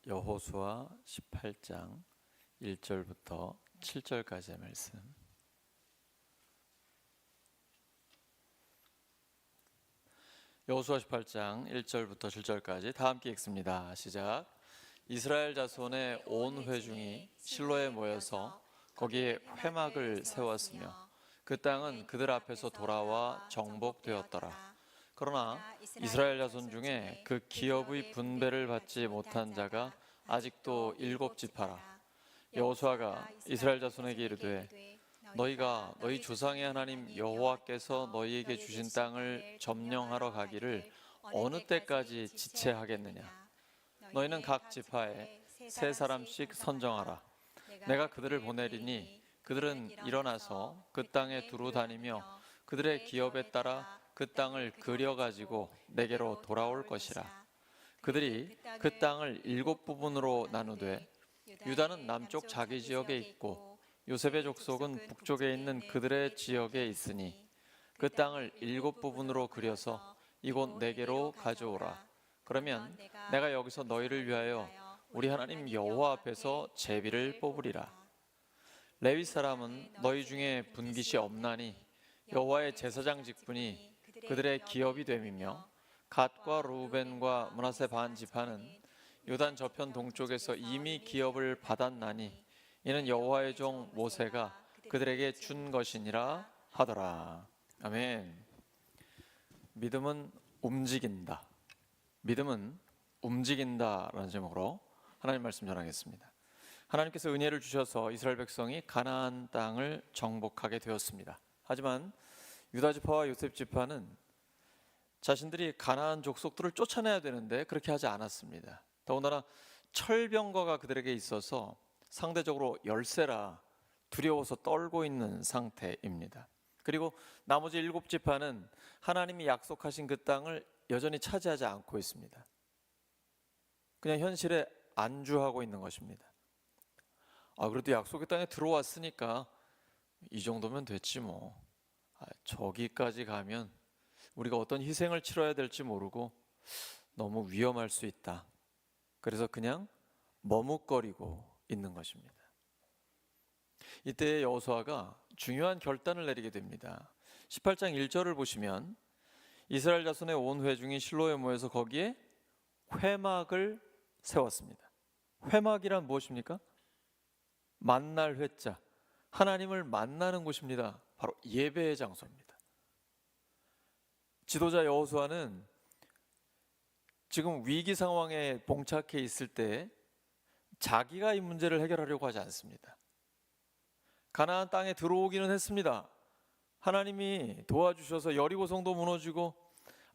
여호수아 18장 1절부터 7절까지의 말씀. 여호수아 18장 1절부터 7절까지 다 함께 읽습니다. 시작. 이스라엘 자손의 온 회중이 실로에 모여서 거기에 회막을 세웠으며 그 땅은 그들 앞에서 돌아와 정복되었더라. 그러나 이스라엘 자손 중에 그 기업의 분배를 받지 못한 자가 아직도 7지파라. 여호수아가 이스라엘 자손에게 이르되 너희가 너희 조상의 하나님 여호와께서 너희에게 주신 땅을 점령하러 가기를 어느 때까지 지체하겠느냐. 너희는 각 지파에 3사람씩 선정하라. 내가 그들을 보내리니 그들은 일어나서 그 땅에 두루 다니며 그들의 기업에 따라 그 땅을 그려가지고 내게로 돌아올 것이라. 그들이 그 땅을 7부분으로 나누되 유다는 남쪽 자기 지역에 있고 요셉의 족속은 북쪽에 있는 그들의 지역에 있으니 그 땅을 7부분으로 그려서 이곳 내게로 가져오라. 그러면 내가 여기서 너희를 위하여 우리 하나님 여호와 앞에서 제비를 뽑으리라. 레위 사람은 너희 중에 분깃이 없나니 여호와의 제사장 직분이 그들의 기업이 됨이며 갓과 루벤과 므낫세 반 지파는 요단 저편 동쪽에서 이미 기업을 받았나니 이는 여호와의 종 모세가 그들에게 준 것이니라 하더라. 아멘. 믿음은 움직인다. 믿음은 움직인다라는 제목으로 하나님 말씀 전하겠습니다. 하나님께서 은혜를 주셔서 이스라엘 백성이 가나안 땅을 정복하게 되었습니다. 하지만 유다 지파와 요셉 지파는 자신들이 가나안 족속들을 쫓아내야 되는데 그렇게 하지 않았습니다. 더군다나 철병거가 그들에게 있어서 상대적으로 열세라 두려워서 떨고 있는 상태입니다. 그리고 나머지 7지파는 하나님이 약속하신 그 땅을 여전히 차지하지 않고 있습니다. 그냥 현실에 안주하고 있는 것입니다. 그래도 약속의 땅에 들어왔으니까 이 정도면 됐지 뭐. 저기까지 가면 우리가 어떤 희생을 치러야 될지 모르고 너무 위험할 수 있다. 그래서 그냥 머뭇거리고 있는 것입니다. 이때 여호수아가 중요한 결단을 내리게 됩니다. 18장 1절을 보시면 이스라엘 자손의 온 회중이 실로에 모여서 거기에 회막을 세웠습니다. 회막이란 무엇입니까? 만날 회자, 하나님을 만나는 곳입니다. 바로 예배의 장소입니다. 지도자 여호수아는 지금 위기 상황에 봉착해 있을 때 자기가 이 문제를 해결하려고 하지 않습니다. 가나안 땅에 들어오기는 했습니다. 하나님이 도와주셔서 여리고 성도 무너지고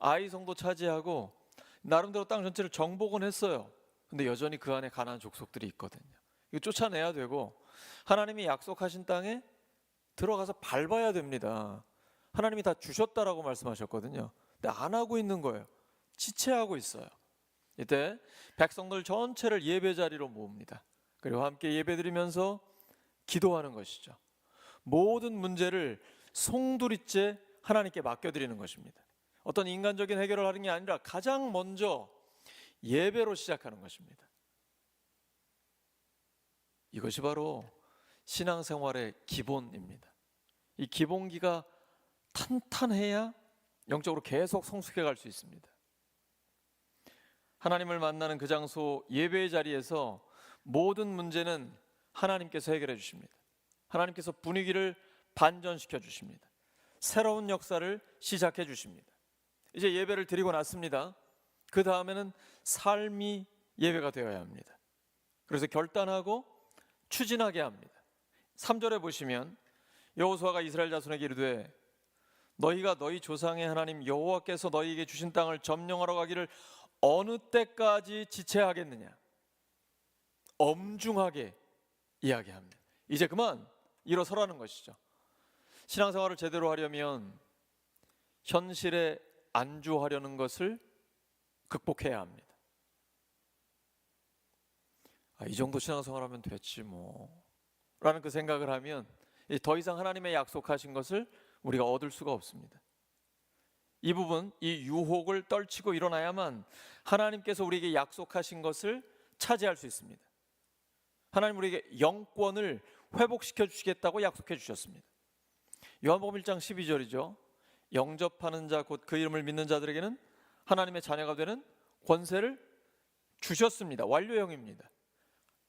아이 성도 차지하고 나름대로 땅 전체를 정복은 했어요. 근데 여전히 그 안에 가나안 족속들이 있거든요. 이거 쫓아내야 되고 하나님이 약속하신 땅에 들어가서 밟아야 됩니다. 하나님이 다 주셨다라고 말씀하셨거든요. 근데 안 하고 있는 거예요. 지체하고 있어요. 이때 백성들 전체를 예배 자리로 모읍니다. 그리고 함께 예배드리면서 기도하는 것이죠. 모든 문제를 송두리째 하나님께 맡겨드리는 것입니다. 어떤 인간적인 해결을 하는 게 아니라 가장 먼저 예배로 시작하는 것입니다. 이것이 바로 신앙생활의 기본입니다. 이 기본기가 탄탄해야 영적으로 계속 성숙해 갈 수 있습니다. 하나님을 만나는 그 장소 예배의 자리에서 모든 문제는 하나님께서 해결해 주십니다. 하나님께서 분위기를 반전시켜 주십니다. 새로운 역사를 시작해 주십니다. 이제 예배를 드리고 났습니다. 그 다음에는 삶이 예배가 되어야 합니다. 그래서 결단하고 추진하게 합니다. 3절에 보시면 여호수아가 이스라엘 자손에게 이르되 너희가 너희 조상의 하나님 여호와께서 너희에게 주신 땅을 점령하러 가기를 어느 때까지 지체하겠느냐. 엄중하게 이야기합니다. 이제 그만 일어서라는 것이죠. 신앙생활을 제대로 하려면 현실에 안주하려는 것을 극복해야 합니다. 이 정도 신앙생활하면 됐지 뭐 라는 그 생각을 하면 더 이상 하나님의 약속하신 것을 우리가 얻을 수가 없습니다. 이 부분, 이 유혹을 떨치고 일어나야만 하나님께서 우리에게 약속하신 것을 차지할 수 있습니다. 하나님 우리에게 영권을 회복시켜 주시겠다고 약속해 주셨습니다. 요한복음 1장 12절이죠. 영접하는 자 곧 그 이름을 믿는 자들에게는 하나님의 자녀가 되는 권세를 주셨습니다. 완료형입니다.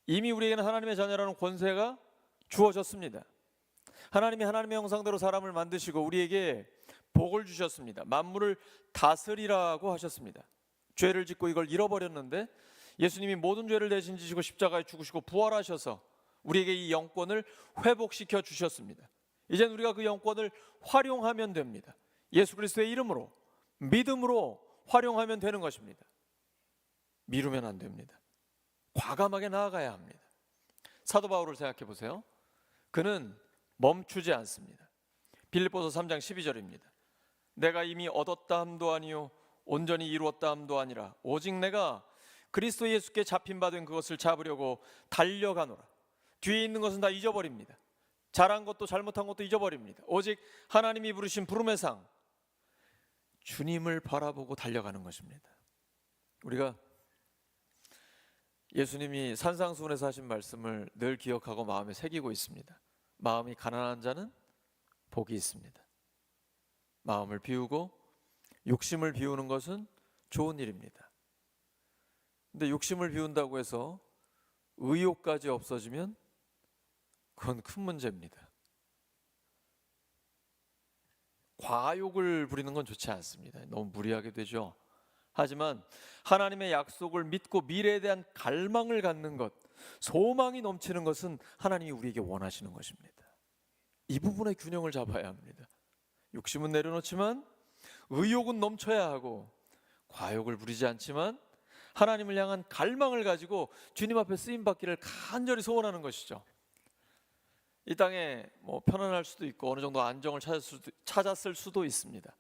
이미 우리에게는 하나님의 자녀라는 권세가 주어졌습니다. 하나님이 하나님의 형상대로 사람을 만드시고 우리에게 복을 주셨습니다. 만물을 다스리라고 하셨습니다. 죄를 짓고 이걸 잃어버렸는데 예수님이 모든 죄를 대신 지시고 십자가에 죽으시고 부활하셔서 우리에게 이 영권을 회복시켜 주셨습니다. 이젠 우리가 그 영권을 활용하면 됩니다. 예수 그리스도의 이름으로, 믿음으로 활용하면 되는 것입니다. 미루면 안 됩니다. 과감하게 나아가야 합니다. 사도 바울을 생각해 보세요. 그는 멈추지 않습니다. 빌립보서 3장 12절입니다. 내가 이미 얻었다 함도 아니요 온전히 이루었다 함도 아니라 오직 내가 그리스도 예수께 잡힌 바 된 그것을 잡으려고 달려가노라. 뒤에 있는 것은 다 잊어버립니다. 잘한 것도 잘못한 것도 잊어버립니다. 오직 하나님이 부르신 부름의 상, 주님을 바라보고 달려가는 것입니다. 우리가 예수님이 산상수훈에서 하신 말씀을 늘 기억하고 마음에 새기고 있습니다. 마음이 가난한 자는 복이 있습니다. 마음을 비우고 욕심을 비우는 것은 좋은 일입니다. 근데 욕심을 비운다고 해서 의욕까지 없어지면 그건 큰 문제입니다. 과욕을 부리는 건 좋지 않습니다. 너무 무리하게 되죠. 하지만 하나님의 약속을 믿고 미래에 대한 갈망을 갖는 것, 소망이 넘치는 것은 하나님이 우리에게 원하시는 것입니다. 이 부분의 균형을 잡아야 합니다. 욕심은 내려놓지만 의욕은 넘쳐야 하고, 과욕을 부리지 않지만 하나님을 향한 갈망을 가지고 주님 앞에 쓰임받기를 간절히 소원하는 것이죠. 이 땅에 편안할 수도 있고 어느 정도 안정을 찾았을 수도 있습니다.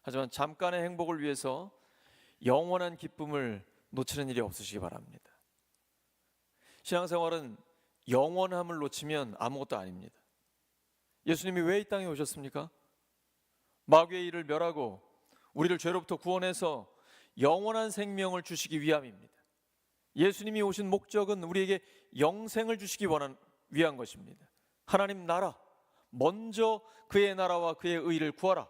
하지만 잠깐의 행복을 위해서 영원한 기쁨을 놓치는 일이 없으시기 바랍니다. 신앙생활은 영원함을 놓치면 아무것도 아닙니다. 예수님이 왜 이 땅에 오셨습니까? 마귀의 일을 멸하고 우리를 죄로부터 구원해서 영원한 생명을 주시기 위함입니다. 예수님이 오신 목적은 우리에게 영생을 주시기 위한 것입니다. 하나님 나라, 먼저 그의 나라와 그의 의를 구하라.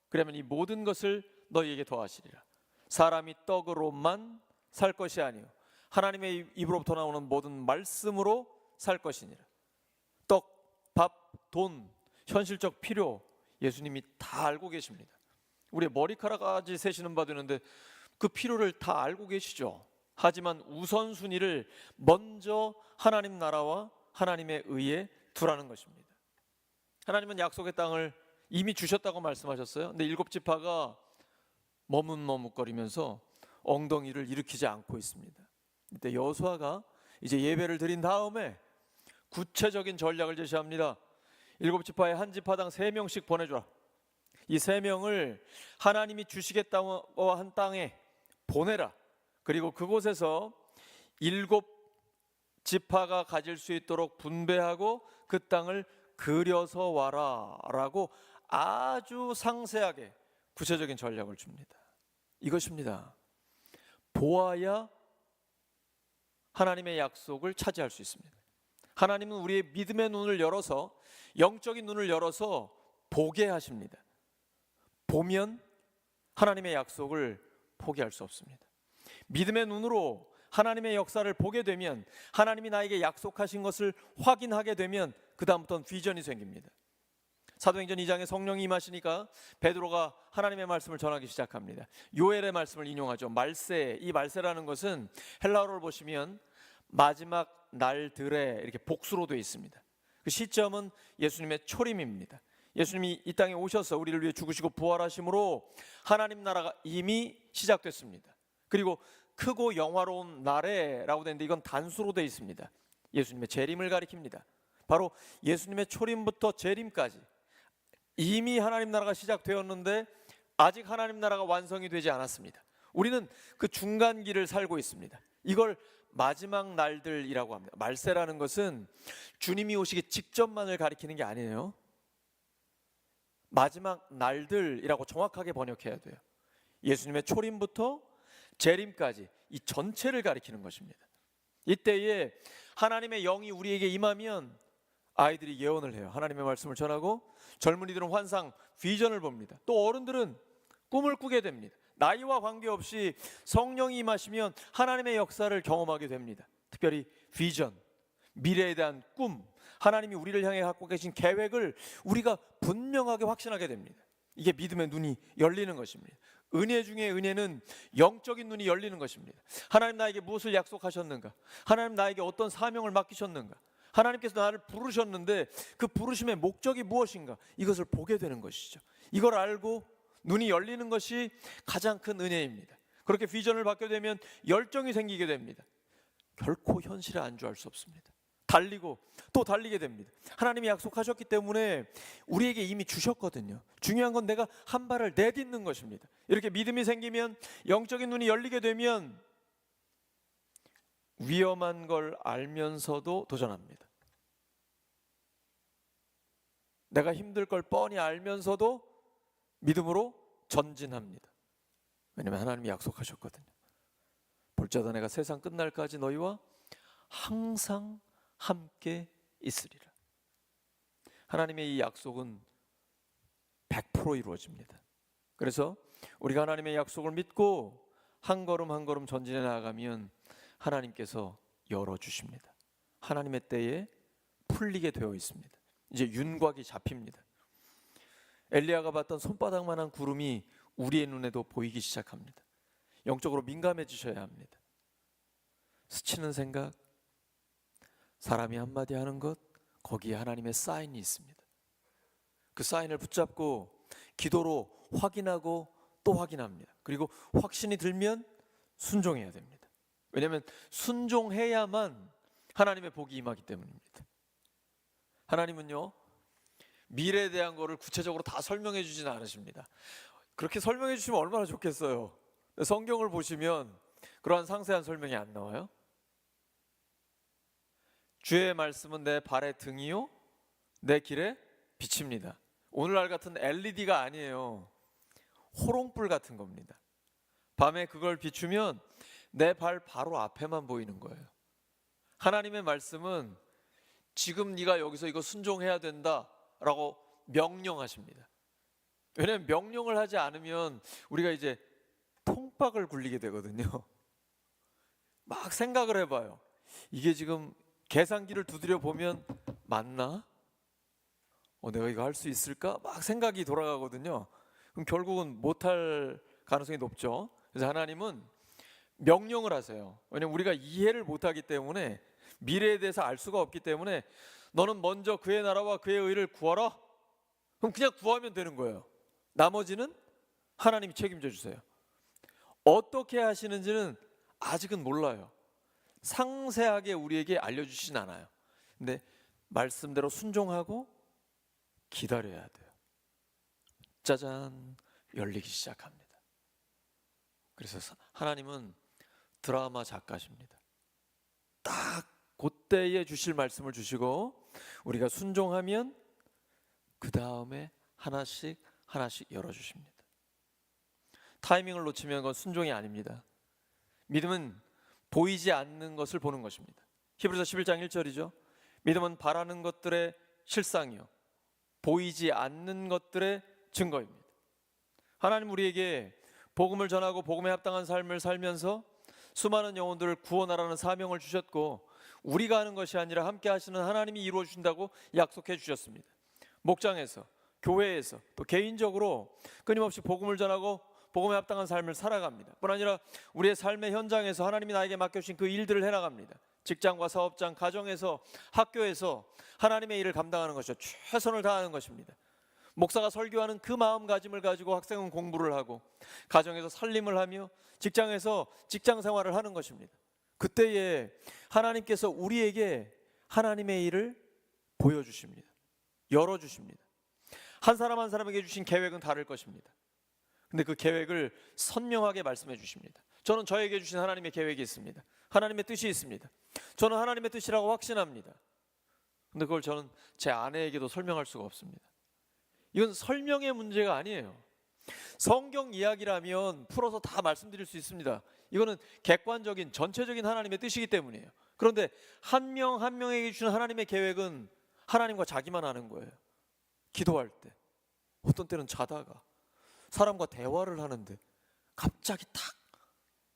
그러면 이 모든 것을 너희에게 더하시리라. 사람이 떡으로만 살 것이 아니요 하나님의 입으로부터 나오는 모든 말씀으로 살 것이니라. 떡, 밥, 돈, 현실적 필요 예수님이 다 알고 계십니다. 우리의 머리카락까지 세시는 바 되는데 그 필요를 다 알고 계시죠. 하지만 우선순위를 먼저 하나님 나라와 하나님의 의에 두라는 것입니다. 하나님은 약속의 땅을 이미 주셨다고 말씀하셨어요. 근데 7지파가 머뭇머뭇거리면서 엉덩이를 일으키지 않고 있습니다. 이때 여호수아가 이제 예배를 드린 다음에 구체적인 전략을 제시합니다. 7지파에 한 지파당 3명씩 보내줘라. 이 3명을 하나님이 주시겠다고 한 땅에 보내라. 그리고 그곳에서 7지파가 가질 수 있도록 분배하고 그 땅을 그려서 와라 라고 아주 상세하게 구체적인 전략을 줍니다. 이것입니다. 보아야 하나님의 약속을 차지할 수 있습니다. 하나님은 우리의 믿음의 눈을 열어서, 영적인 눈을 열어서 보게 하십니다. 보면 하나님의 약속을 포기할 수 없습니다. 믿음의 눈으로 하나님의 역사를 보게 되면, 하나님이 나에게 약속하신 것을 확인하게 되면 그 다음부터는 비전이 생깁니다. 사도행전 2장에 성령이 임하시니까 베드로가 하나님의 말씀을 전하기 시작합니다. 요엘의 말씀을 인용하죠. 말세, 이 말세라는 것은 헬라어를 보시면 마지막 날들에 이렇게 복수로 되어 있습니다. 그 시점은 예수님의 초림입니다. 예수님이 이 땅에 오셔서 우리를 위해 죽으시고 부활하심으로 하나님 나라가 이미 시작됐습니다. 그리고 크고 영화로운 날에라고 되는데 이건 단수로 되어 있습니다. 예수님의 재림을 가리킵니다. 바로 예수님의 초림부터 재림까지 이미 하나님 나라가 시작되었는데 아직 하나님 나라가 완성이 되지 않았습니다. 우리는 그 중간기를 살고 있습니다. 이걸 마지막 날들이라고 합니다. 말세라는 것은 주님이 오시기 직전만을 가리키는 게 아니에요. 마지막 날들이라고 정확하게 번역해야 돼요. 예수님의 초림부터 재림까지 이 전체를 가리키는 것입니다. 이때에 하나님의 영이 우리에게 임하면 아이들이 예언을 해요. 하나님의 말씀을 전하고 젊은이들은 환상, 비전을 봅니다. 또 어른들은 꿈을 꾸게 됩니다. 나이와 관계없이 성령이 임하시면 하나님의 역사를 경험하게 됩니다. 특별히 비전, 미래에 대한 꿈, 하나님이 우리를 향해 갖고 계신 계획을 우리가 분명하게 확신하게 됩니다. 이게 믿음의 눈이 열리는 것입니다. 은혜 중에 은혜는 영적인 눈이 열리는 것입니다. 하나님 나에게 무엇을 약속하셨는가? 하나님 나에게 어떤 사명을 맡기셨는가? 하나님께서 나를 부르셨는데 그 부르심의 목적이 무엇인가? 이것을 보게 되는 것이죠. 이걸 알고 눈이 열리는 것이 가장 큰 은혜입니다. 그렇게 비전을 받게 되면 열정이 생기게 됩니다. 결코 현실에 안주할 수 없습니다. 달리고 또 달리게 됩니다. 하나님이 약속하셨기 때문에 우리에게 이미 주셨거든요. 중요한 건 내가 한 발을 내딛는 것입니다. 이렇게 믿음이 생기면, 영적인 눈이 열리게 되면 위험한 걸 알면서도 도전합니다. 내가 힘들 걸 뻔히 알면서도 믿음으로 전진합니다. 왜냐하면 하나님이 약속하셨거든요. 볼지어다 내가 세상 끝날까지 너희와 항상 함께 있으리라. 하나님의 이 약속은 100% 이루어집니다. 그래서 우리가 하나님의 약속을 믿고 한 걸음 한 걸음 전진해 나아가면 하나님께서 열어주십니다. 하나님의 때에 풀리게 되어 있습니다. 이제 윤곽이 잡힙니다. 엘리야가 봤던 손바닥만한 구름이 우리의 눈에도 보이기 시작합니다. 영적으로 민감해지셔야 합니다. 스치는 생각, 사람이 한마디 하는 것, 거기에 하나님의 사인이 있습니다. 그 사인을 붙잡고 기도로 확인하고 또 확인합니다. 그리고 확신이 들면 순종해야 됩니다. 왜냐하면 순종해야만 하나님의 복이 임하기 때문입니다. 하나님은요, 미래에 대한 거를 구체적으로 다 설명해 주지는 않으십니다. 그렇게 설명해 주시면 얼마나 좋겠어요. 성경을 보시면 그러한 상세한 설명이 안 나와요. 주의 말씀은 내 발의 등이요 내 길에 빛입니다. 오늘날 같은 LED가 아니에요. 호롱불 같은 겁니다. 밤에 그걸 비추면 내 발 바로 앞에만 보이는 거예요. 하나님의 말씀은 지금 네가 여기서 이거 순종해야 된다라고 명령하십니다. 왜냐하면 명령을 하지 않으면 우리가 이제 통박을 굴리게 되거든요. 막 생각을 해봐요. 이게 지금 계산기를 두드려 보면 맞나? 내가 이거 할 수 있을까? 막 생각이 돌아가거든요. 그럼 결국은 못할 가능성이 높죠. 그래서 하나님은 명령을 하세요. 왜냐하면 우리가 이해를 못하기 때문에, 미래에 대해서 알 수가 없기 때문에 너는 먼저 그의 나라와 그의 의를 구하라. 그럼 그냥 구하면 되는 거예요. 나머지는 하나님이 책임져 주세요. 어떻게 하시는지는 아직은 몰라요. 상세하게 우리에게 알려주시진 않아요. 근데 말씀대로 순종하고 기다려야 돼요. 짜잔, 열리기 시작합니다. 그래서 하나님은 드라마 작가십니다. 딱 그때에 주실 말씀을 주시고 우리가 순종하면 그 다음에 하나씩 하나씩 열어주십니다. 타이밍을 놓치면 그건 순종이 아닙니다. 믿음은 보이지 않는 것을 보는 것입니다. 히브리서 11장 1절이죠. 믿음은 바라는 것들의 실상이요 보이지 않는 것들의 증거입니다. 하나님 우리에게 복음을 전하고 복음에 합당한 삶을 살면서 수많은 영혼들을 구원하라는 사명을 주셨고, 우리가 하는 것이 아니라 함께 하시는 하나님이 이루어 주신다고 약속해 주셨습니다. 목장에서, 교회에서, 또 개인적으로 끊임없이 복음을 전하고 복음에 합당한 삶을 살아갑니다. 뿐 아니라 우리의 삶의 현장에서 하나님이 나에게 맡겨주신 그 일들을 해나갑니다. 직장과 사업장, 가정에서, 학교에서 하나님의 일을 감당하는 것이죠. 최선을 다하는 것입니다. 목사가 설교하는 그 마음가짐을 가지고 학생은 공부를 하고, 가정에서 살림을 하며, 직장에서 직장 생활을 하는 것입니다. 그때에 하나님께서 우리에게 하나님의 일을 보여주십니다. 열어주십니다. 한 사람 한 사람에게 주신 계획은 다를 것입니다. 근데 그 계획을 선명하게 말씀해 주십니다. 저는 저에게 주신 하나님의 계획이 있습니다. 하나님의 뜻이 있습니다. 저는 하나님의 뜻이라고 확신합니다. 근데 그걸 저는 제 아내에게도 설명할 수가 없습니다. 이건 설명의 문제가 아니에요. 성경 이야기라면 풀어서 다 말씀드릴 수 있습니다. 이거는 객관적인 전체적인 하나님의 뜻이기 때문이에요. 그런데 한 명 한 명에게 주는 하나님의 계획은 하나님과 자기만 아는 거예요. 기도할 때, 어떤 때는 자다가 사람과 대화를 하는데 갑자기 탁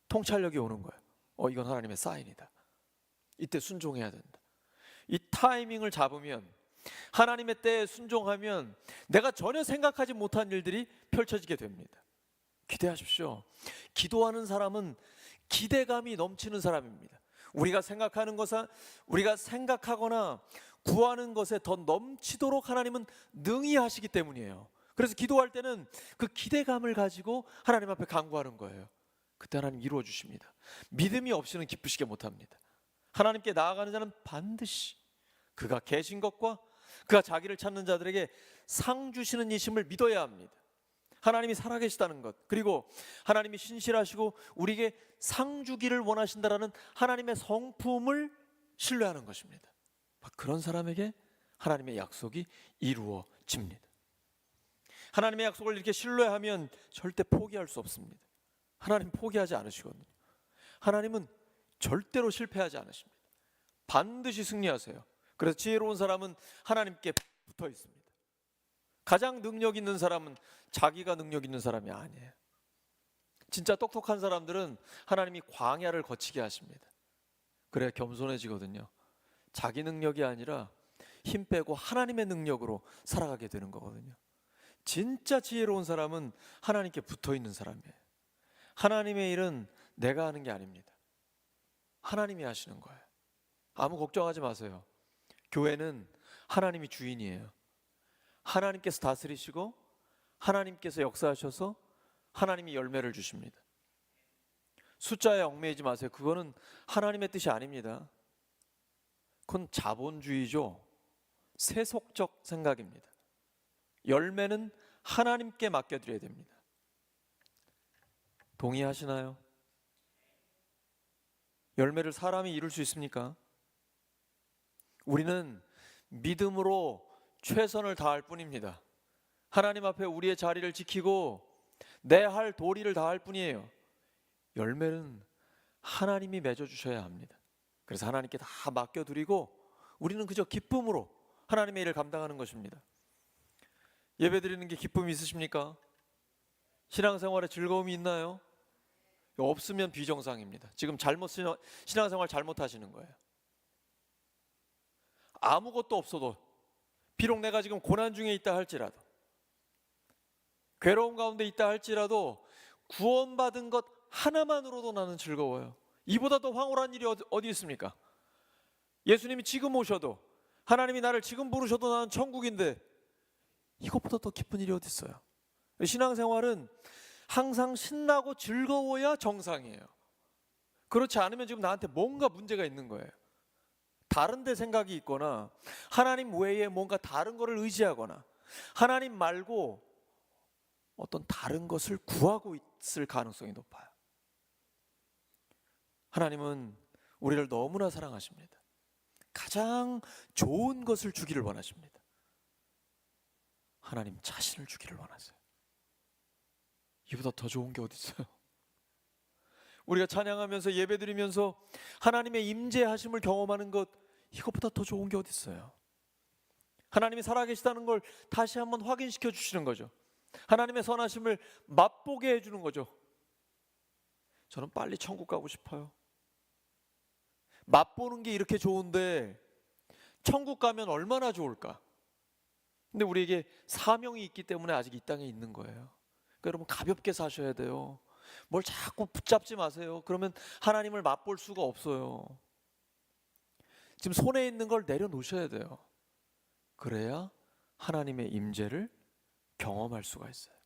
통찰력이 오는 거예요. 이건 하나님의 사인이다. 이때 순종해야 된다. 이 타이밍을 잡으면, 하나님의 때에 순종하면 내가 전혀 생각하지 못한 일들이 펼쳐지게 됩니다. 기대하십시오. 기도하는 사람은 기대감이 넘치는 사람입니다. 우리가 생각하는 것은, 우리가 생각하거나 구하는 것에 더 넘치도록 하나님은 능히 하시기 때문이에요. 그래서 기도할 때는 그 기대감을 가지고 하나님 앞에 간구하는 거예요. 그때 하나님 이루어 주십니다. 믿음이 없이는 기쁘시게 못합니다. 하나님께 나아가는 자는 반드시 그가 계신 것과 그가 자기를 찾는 자들에게 상 주시는 이심을 믿어야 합니다. 하나님이 살아계시다는 것, 그리고 하나님이 신실하시고 우리에게 상 주기를 원하신다라는 하나님의 성품을 신뢰하는 것입니다. 그런 사람에게 하나님의 약속이 이루어집니다. 하나님의 약속을 이렇게 신뢰하면 절대 포기할 수 없습니다. 하나님 포기하지 않으시거든요. 하나님은 절대로 실패하지 않으십니다. 반드시 승리하세요. 그래서 지혜로운 사람은 하나님께 붙어 있습니다. 가장 능력 있는 사람은 자기가 능력 있는 사람이 아니에요. 진짜 똑똑한 사람들은 하나님이 광야를 거치게 하십니다. 그래야 겸손해지거든요. 자기 능력이 아니라 힘 빼고 하나님의 능력으로 살아가게 되는 거거든요. 진짜 지혜로운 사람은 하나님께 붙어 있는 사람이에요. 하나님의 일은 내가 하는 게 아닙니다. 하나님이 하시는 거예요. 아무 걱정하지 마세요. 교회는 하나님이 주인이에요. 하나님께서 다스리시고 하나님께서 역사하셔서 하나님이 열매를 주십니다. 숫자에 얽매이지 마세요. 그거는 하나님의 뜻이 아닙니다. 그건 자본주의죠. 세속적 생각입니다. 열매는 하나님께 맡겨드려야 됩니다. 동의하시나요? 열매를 사람이 이룰 수 있습니까? 우리는 믿음으로 최선을 다할 뿐입니다. 하나님 앞에 우리의 자리를 지키고 내 할 도리를 다할 뿐이에요. 열매는 하나님이 맺어주셔야 합니다. 그래서 하나님께 다 맡겨드리고 우리는 그저 기쁨으로 하나님의 일을 감당하는 것입니다. 예배드리는 게 기쁨이 있으십니까? 신앙생활에 즐거움이 있나요? 없으면 비정상입니다. 지금 신앙생활 잘못하시는 거예요. 아무것도 없어도, 비록 내가 지금 고난 중에 있다 할지라도, 괴로움 가운데 있다 할지라도 구원받은 것 하나만으로도 나는 즐거워요. 이보다 더 황홀한 일이 어디 있습니까? 예수님이 지금 오셔도, 하나님이 나를 지금 부르셔도 나는 천국인데 이것보다 더 기쁜 일이 어디 있어요? 신앙생활은 항상 신나고 즐거워야 정상이에요. 그렇지 않으면 지금 나한테 뭔가 문제가 있는 거예요. 다른 데 생각이 있거나 하나님 외에 뭔가 다른 거를 의지하거나 하나님 말고 어떤 다른 것을 구하고 있을 가능성이 높아요. 하나님은 우리를 너무나 사랑하십니다. 가장 좋은 것을 주기를 원하십니다. 하나님 자신을 주기를 원하세요. 이보다 더 좋은 게 어디 있어요? 우리가 찬양하면서 예배드리면서 하나님의 임재하심을 경험하는 것, 이것보다 더 좋은 게 어디 있어요? 하나님이 살아계시다는 걸 다시 한번 확인시켜 주시는 거죠. 하나님의 선하심을 맛보게 해주는 거죠. 저는 빨리 천국 가고 싶어요. 맛보는 게 이렇게 좋은데 천국 가면 얼마나 좋을까? 근데 우리에게 사명이 있기 때문에 아직 이 땅에 있는 거예요. 그러니까 여러분 가볍게 사셔야 돼요. 뭘 자꾸 붙잡지 마세요. 그러면 하나님을 맛볼 수가 없어요. 지금 손에 있는 걸 내려놓으셔야 돼요. 그래야 하나님의 임재를 경험할 수가 있어요.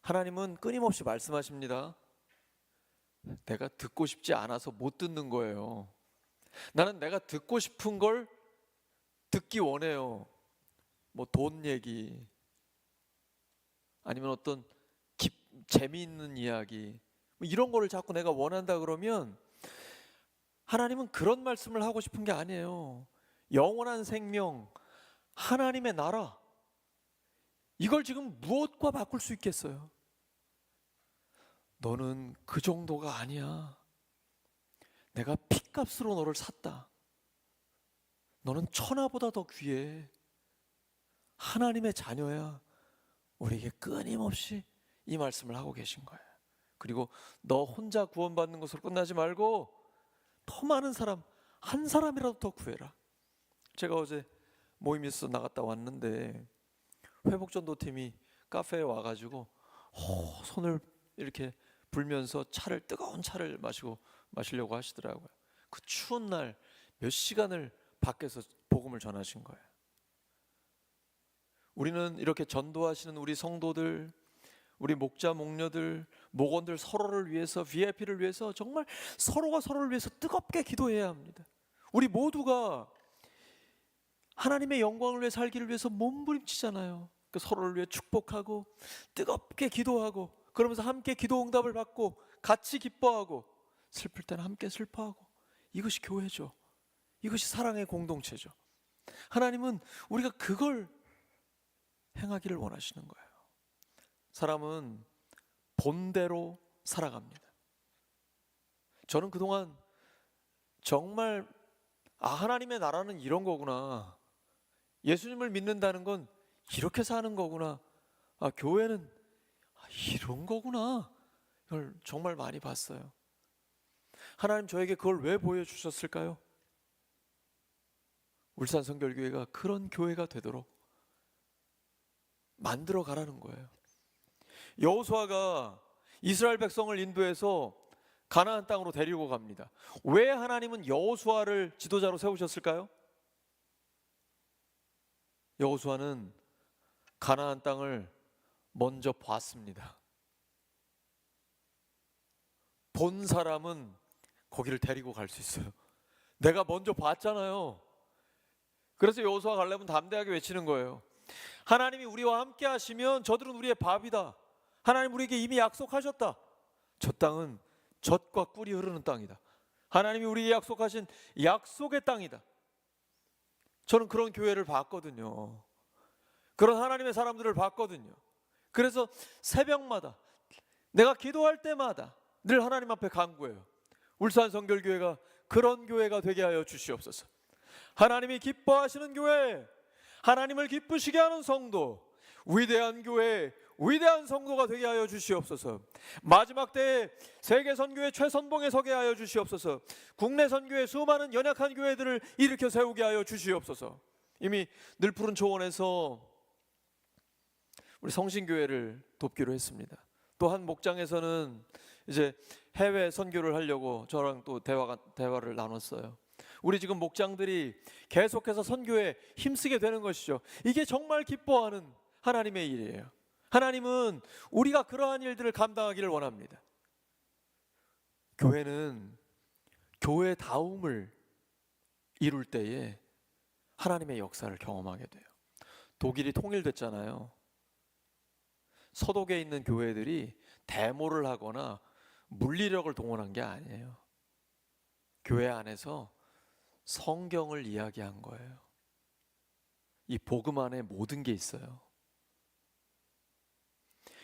하나님은 끊임없이 말씀하십니다. 내가 듣고 싶지 않아서 못 듣는 거예요. 나는 내가 듣고 싶은 걸 듣기 원해요. 뭐 돈 얘기, 아니면 어떤 재미있는 이야기, 뭐 이런 거를 자꾸 내가 원한다 그러면 하나님은 그런 말씀을 하고 싶은 게 아니에요. 영원한 생명, 하나님의 나라, 이걸 지금 무엇과 바꿀 수 있겠어요? 너는 그 정도가 아니야. 내가 핏값으로 너를 샀다. 너는 천하보다 더 귀해. 하나님의 자녀야. 우리에게 끊임없이 이 말씀을 하고 계신 거예요. 그리고 너 혼자 구원받는 것으로 끝나지 말고 더 많은 사람, 한 사람이라도 더 구해라. 제가 어제 모임에서 나갔다 왔는데 회복전도팀이 카페에 와가지고 손을 이렇게 불면서 뜨거운 차를 마시려고 하시더라고요. 그 추운 날 몇 시간을 밖에서 복음을 전하신 거예요. 우리는 이렇게 전도하시는 우리 성도들, 우리 목자, 목녀들, 목원들 서로를 위해서, VIP를 위해서 정말 서로가 서로를 위해서 뜨겁게 기도해야 합니다. 우리 모두가 하나님의 영광을 위해 살기를 위해서 몸부림치잖아요. 그 서로를 위해 축복하고 뜨겁게 기도하고 그러면서 함께 기도 응답을 받고 같이 기뻐하고 슬플 때는 함께 슬퍼하고 이것이 교회죠. 이것이 사랑의 공동체죠. 하나님은 우리가 그걸 행하기를 원하시는 거예요. 사람은 본대로 살아갑니다. 저는 그동안 정말 하나님의 나라는 이런 거구나. 예수님을 믿는다는 건 이렇게 사는 거구나. 교회는 이런 거구나. 이걸 정말 많이 봤어요. 하나님 저에게 그걸 왜 보여주셨을까요? 울산 성결교회가 그런 교회가 되도록 만들어 가라는 거예요. 여호수아가 이스라엘 백성을 인도해서 가나안 땅으로 데리고 갑니다. 왜 하나님은 여호수아를 지도자로 세우셨을까요? 여호수아는 가나안 땅을 먼저 봤습니다. 본 사람은 거기를 데리고 갈 수 있어요. 내가 먼저 봤잖아요. 그래서 여호수아 가려면 담대하게 외치는 거예요. 하나님이 우리와 함께 하시면 저들은 우리의 밥이다. 하나님 우리에게 이미 약속하셨다. 저 땅은 젖과 꿀이 흐르는 땅이다. 하나님이 우리에게 약속하신 약속의 땅이다. 저는 그런 교회를 봤거든요. 그런 하나님의 사람들을 봤거든요. 그래서 새벽마다 내가 기도할 때마다 늘 하나님 앞에 간구해요. 울산 성결교회가 그런 교회가 되게 하여 주시옵소서. 하나님이 기뻐하시는 교회, 하나님을 기쁘시게 하는 성도, 위대한 교회, 위대한 성도가 되게 하여 주시옵소서. 마지막 때에 세계 선교의 최선봉에 서게 하여 주시옵소서. 국내 선교의 수많은 연약한 교회들을 일으켜 세우게 하여 주시옵소서. 이미 늘푸른 초원에서 우리 성신교회를 돕기로 했습니다. 또 한 목장에서는 이제 해외 선교를 하려고 저랑 또 대화를 나눴어요. 우리 지금 목장들이 계속해서 선교에 힘쓰게 되는 것이죠. 이게 정말 기뻐하는 하나님의 일이에요. 하나님은 우리가 그러한 일들을 감당하기를 원합니다. 교회는 교회다움을 이룰 때에 하나님의 역사를 경험하게 돼요. 독일이 통일됐잖아요. 서독에 있는 교회들이 데모를 하거나 물리력을 동원한 게 아니에요. 교회 안에서 성경을 이야기한 거예요. 이 복음 안에 모든 게 있어요.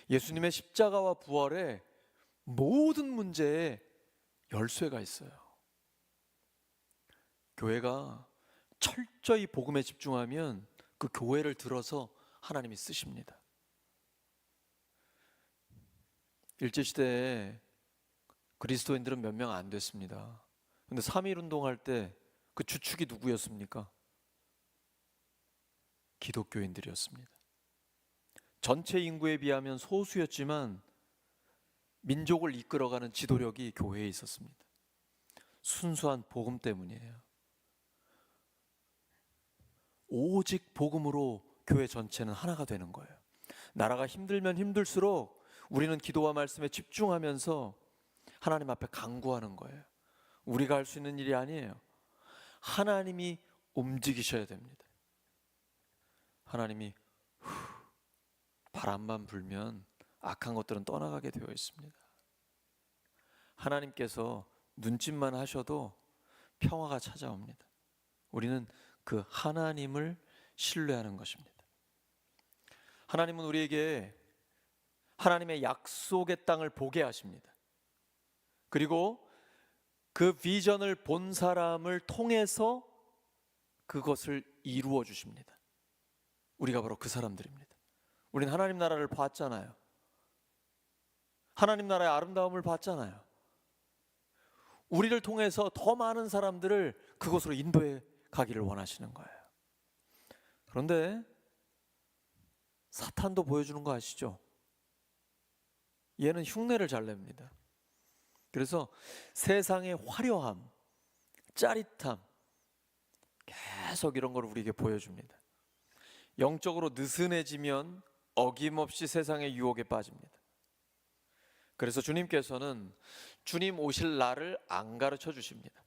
예수님의 십자가와 부활에 모든 문제에 열쇠가 있어요. 교회가 철저히 복음에 집중하면 그 교회를 들어서 하나님이 쓰십니다. 일제시대에 그리스도인들은 몇 명 안 됐습니다. 근데 3.1 운동할 때 그 주축이 누구였습니까? 기독교인들이었습니다. 전체 인구에 비하면 소수였지만 민족을 이끌어가는 지도력이 교회에 있었습니다. 순수한 복음 때문이에요. 오직 복음으로 교회 전체는 하나가 되는 거예요. 나라가 힘들면 힘들수록 우리는 기도와 말씀에 집중하면서 하나님 앞에 간구하는 거예요. 우리가 할 수 있는 일이 아니에요. 하나님이 움직이셔야 됩니다. 하나님이 바람만 불면 악한 것들은 떠나가게 되어 있습니다. 하나님께서 눈짓만 하셔도 평화가 찾아옵니다. 우리는 그 하나님을 신뢰하는 것입니다. 하나님은 우리에게 하나님의 약속의 땅을 보게 하십니다. 그리고 그 비전을 본 사람을 통해서 그것을 이루어 주십니다. 우리가 바로 그 사람들입니다. 우린 하나님 나라를 봤잖아요. 하나님 나라의 아름다움을 봤잖아요. 우리를 통해서 더 많은 사람들을 그곳으로 인도해 가기를 원하시는 거예요. 그런데 사탄도 보여주는 거 아시죠? 얘는 흉내를 잘 냅니다. 그래서 세상의 화려함, 짜릿함, 계속 이런 걸 우리에게 보여줍니다. 영적으로 느슨해지면 어김없이 세상의 유혹에 빠집니다. 그래서 주님께서는 주님 오실 날을 안 가르쳐 주십니다.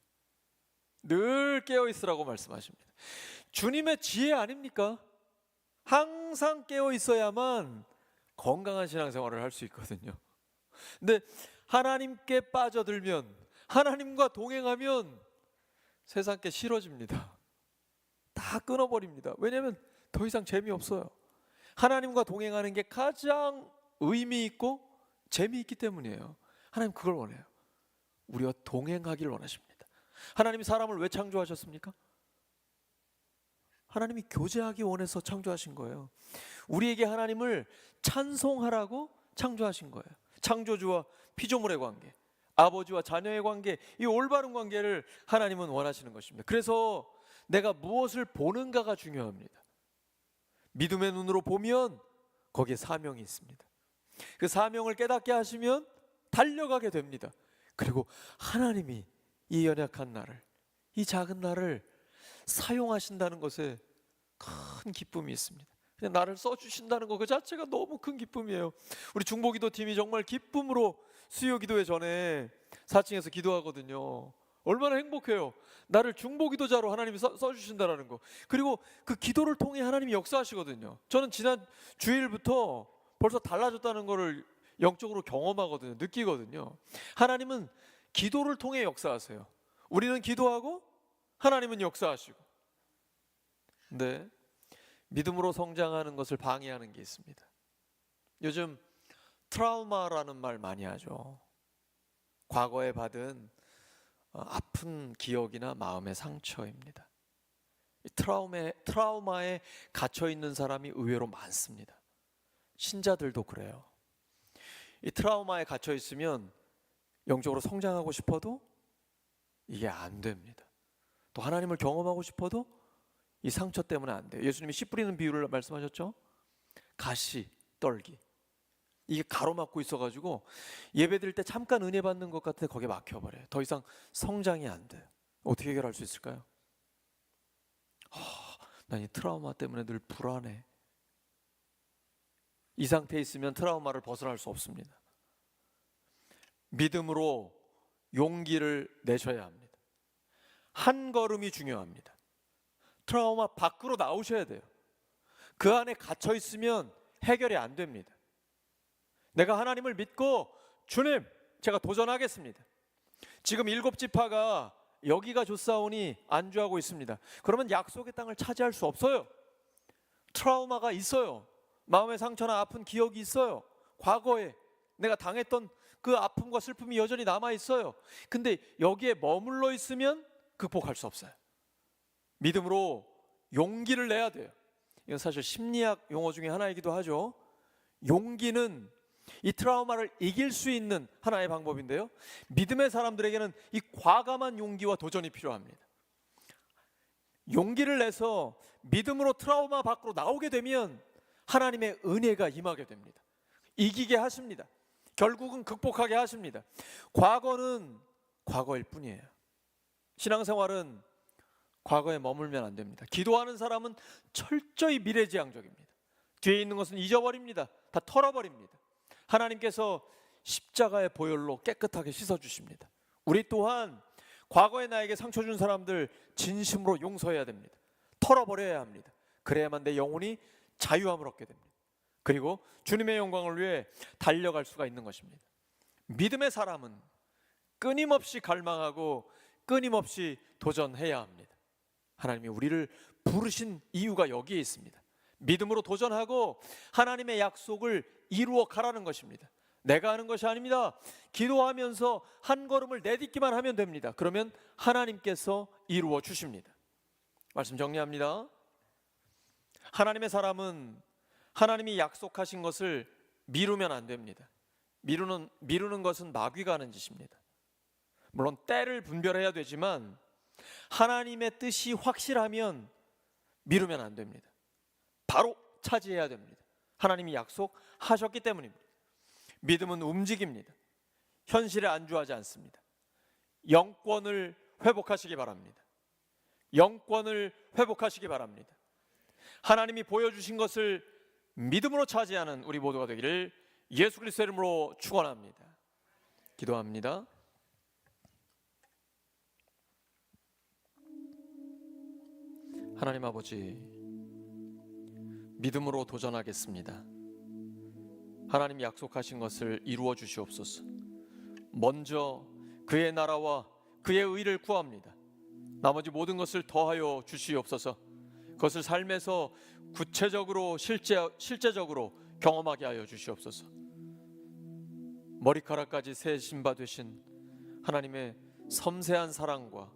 늘 깨어 있으라고 말씀하십니다. 주님의 지혜 아닙니까? 항상 깨어 있어야만 건강한 신앙생활을 할 수 있거든요. 근데 하나님께 빠져들면, 하나님과 동행하면 세상 게 싫어집니다. 다 끊어버립니다. 왜냐하면 더 이상 재미없어요. 하나님과 동행하는 게 가장 의미 있고 재미있기 때문이에요. 하나님 그걸 원해요. 우리와 동행하기를 원하십니다. 하나님이 사람을 왜 창조하셨습니까? 하나님이 교제하기 원해서 창조하신 거예요. 우리에게 하나님을 찬송하라고 창조하신 거예요. 창조주와 피조물의 관계, 아버지와 자녀의 관계, 이 올바른 관계를 하나님은 원하시는 것입니다. 그래서 내가 무엇을 보는가가 중요합니다. 믿음의 눈으로 보면 거기에 사명이 있습니다. 그 사명을 깨닫게 하시면 달려가게 됩니다. 그리고 하나님이 이 연약한 나를, 이 작은 나를 사용하신다는 것에 큰 기쁨이 있습니다. 그냥 나를 써주신다는 것 그 자체가 너무 큰 기쁨이에요. 우리 중보기도 팀이 정말 기쁨으로 수요기도회 전에 4층에서 기도하거든요. 얼마나 행복해요. 나를 중보기도자로 하나님이 써주신다는 거. 그리고 그 기도를 통해 하나님이 역사하시거든요. 저는 지난 주일부터 벌써 달라졌다는 것을 영적으로 경험하거든요. 느끼거든요. 하나님은 기도를 통해 역사하세요. 우리는 기도하고 하나님은 역사하시고. 근데 믿음으로 성장하는 것을 방해하는 게 있습니다. 요즘 트라우마라는 말 많이 하죠. 과거에 받은 아픈 기억이나 마음의 상처입니다. 이 트라우마에 갇혀 있는 사람이 의외로 많습니다. 신자들도 그래요. 이 트라우마에 갇혀 있으면 영적으로 성장하고 싶어도 이게 안 됩니다. 또 하나님을 경험하고 싶어도 이 상처 때문에 안 돼요. 예수님이 씨 뿌리는 비유를 말씀하셨죠. 가시, 떨기, 이게 가로막고 있어가지고 예배 드릴 때 잠깐 은혜 받는 것 같은데 거기에 막혀버려요. 더 이상 성장이 안 돼요. 어떻게 해결할 수 있을까요? 난 이 트라우마 때문에 늘 불안해. 이 상태에 있으면 트라우마를 벗어날 수 없습니다. 믿음으로 용기를 내셔야 합니다. 한 걸음이 중요합니다. 트라우마 밖으로 나오셔야 돼요. 그 안에 갇혀 있으면 해결이 안 됩니다. 내가 하나님을 믿고 주님, 제가 도전하겠습니다. 지금 7지파가 여기가 좋사오니 안주하고 있습니다. 그러면 약속의 땅을 차지할 수 없어요. 트라우마가 있어요. 마음의 상처나 아픈 기억이 있어요. 과거에 내가 당했던 그 아픔과 슬픔이 여전히 남아 있어요. 근데 여기에 머물러 있으면 극복할 수 없어요. 믿음으로 용기를 내야 돼요. 이건 사실 심리학 용어 중에 하나이기도 하죠. 용기는 이 트라우마를 이길 수 있는 하나의 방법인데요. 믿음의 사람들에게는 이 과감한 용기와 도전이 필요합니다. 용기를 내서 믿음으로 트라우마 밖으로 나오게 되면 하나님의 은혜가 임하게 됩니다. 이기게 하십니다. 결국은 극복하게 하십니다. 과거는 과거일 뿐이에요. 신앙생활은 과거에 머물면 안 됩니다. 기도하는 사람은 철저히 미래지향적입니다. 뒤에 있는 것은 잊어버립니다. 다 털어버립니다. 하나님께서 십자가의 보혈로 깨끗하게 씻어주십니다. 우리 또한 과거에 나에게 상처 준 사람들 진심으로 용서해야 됩니다. 털어버려야 합니다. 그래야만 내 영혼이 자유함을 얻게 됩니다. 그리고 주님의 영광을 위해 달려갈 수가 있는 것입니다. 믿음의 사람은 끊임없이 갈망하고 끊임없이 도전해야 합니다. 하나님이 우리를 부르신 이유가 여기에 있습니다. 믿음으로 도전하고 하나님의 약속을 이루어 가라는 것입니다. 내가 하는 것이 아닙니다. 기도하면서 한 걸음을 내딛기만 하면 됩니다. 그러면 하나님께서 이루어 주십니다. 말씀 정리합니다. 하나님의 사람은 하나님이 약속하신 것을 미루면 안 됩니다. 미루는 것은 마귀가 하는 짓입니다. 물론 때를 분별해야 되지만 하나님의 뜻이 확실하면 미루면 안 됩니다. 바로 차지해야 됩니다. 하나님이 약속하셨기 때문입니다. 믿음은 움직입니다. 현실에 안주하지 않습니다. 영권을 회복하시기 바랍니다. 영권을 회복하시기 바랍니다. 하나님이 보여주신 것을 믿음으로 차지하는 우리 모두가 되기를 예수 그리스도의 이름으로 축원합니다. 기도합니다. 하나님 아버지, 믿음으로 도전하겠습니다. 하나님 약속하신 것을 이루어 주시옵소서. 먼저 그의 나라와 그의 의를 구합니다. 나머지 모든 것을 더하여 주시옵소서. 그것을 삶에서 구체적으로 실제적으로 경험하게 하여 주시옵소서. 머리카락까지 세신 바 되신 하나님의 섬세한 사랑과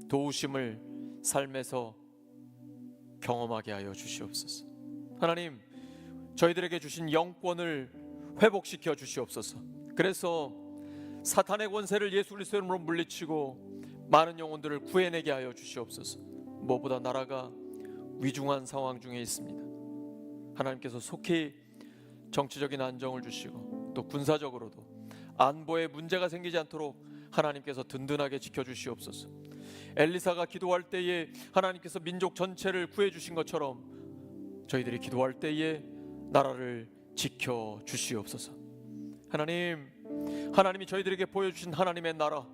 도우심을 삶에서 경험하게 하여 주시옵소서. 하나님, 저희들에게 주신 영권을 회복시켜 주시옵소서. 그래서 사탄의 권세를 예수 그리스도의 이름으로 물리치고 많은 영혼들을 구해내게 하여 주시옵소서. 무엇보다 나라가 위중한 상황 중에 있습니다. 하나님께서 속히 정치적인 안정을 주시고 또 군사적으로도 안보에 문제가 생기지 않도록 하나님께서 든든하게 지켜주시옵소서. 엘리사가 기도할 때에 하나님께서 민족 전체를 구해주신 것처럼 저희들이 기도할 때에 나라를 지켜주시옵소서. 하나님이 저희들에게 보여주신 하나님의 나라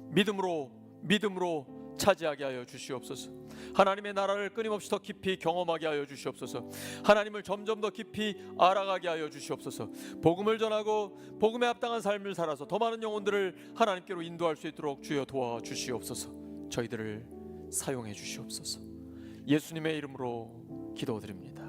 믿음으로 차지하게 하여 주시옵소서. 하나님의 나라를 끊임없이 더 깊이 경험하게 하여 주시옵소서. 하나님을 점점 더 깊이 알아가게 하여 주시옵소서. 복음을 전하고 복음에 합당한 삶을 살아서 더 많은 영혼들을 하나님께로 인도할 수 있도록 주여 도와주시옵소서. 저희들을 사용해 주시옵소서. 예수님의 이름으로 기도드립니다.